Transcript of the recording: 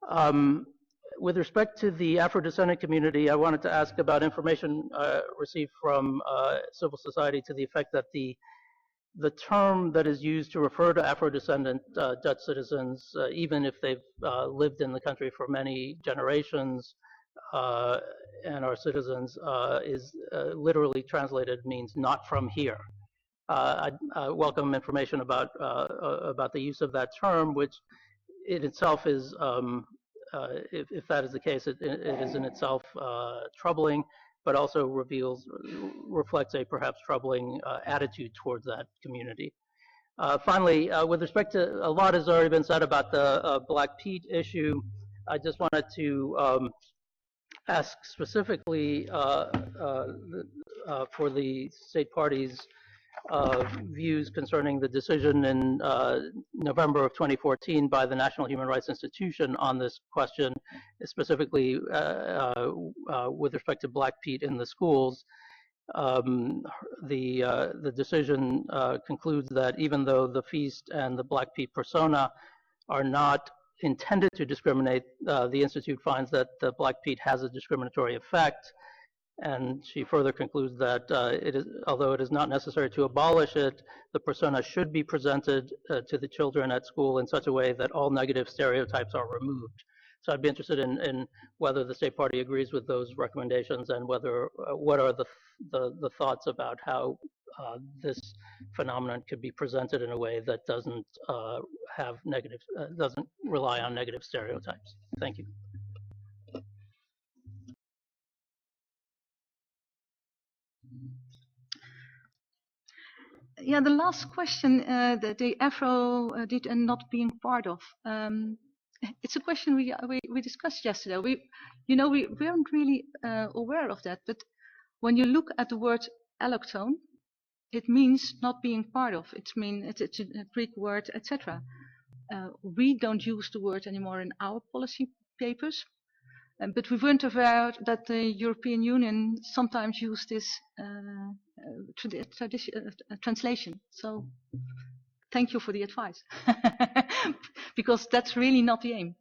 Um, with respect to the Afro-descendant community, I wanted to ask about information received from civil society to the effect that the term that is used to refer to Afro-descendant Dutch citizens, even if they've lived in the country for many generations and are citizens, is literally translated means "not from here." I welcome information about the use of that term, which in itself is, if that is the case, it is in itself troubling, but also reflects a perhaps troubling attitude towards that community. Finally, with respect to, a lot has already been said about the Black Pete issue. I just wanted to ask specifically for the state parties views concerning the decision in November of 2014 by the National Human Rights Institution on this question, specifically with respect to Black Pete in the schools. The decision concludes that even though the feast and the Black Pete persona are not intended to discriminate, the Institute finds that the Black Pete has a discriminatory effect. And she further concludes that although it is not necessary to abolish it, the persona should be presented to the children at school in such a way that all negative stereotypes are removed. So I'd be interested in whether the state party agrees with those recommendations, and whether what are the thoughts about how this phenomenon could be presented in a way that doesn't doesn't rely on negative stereotypes. Thank you. Yeah, the last question, the Afro did and not being part of. It's a question we discussed yesterday. We weren't really aware of that, but when you look at the word Allochtoon, it means not being part of. It's a Greek word, etc. We don't use the word anymore in our policy papers, but we weren't aware that the European Union sometimes used this translation. So thank you for the advice, because that's really not the aim.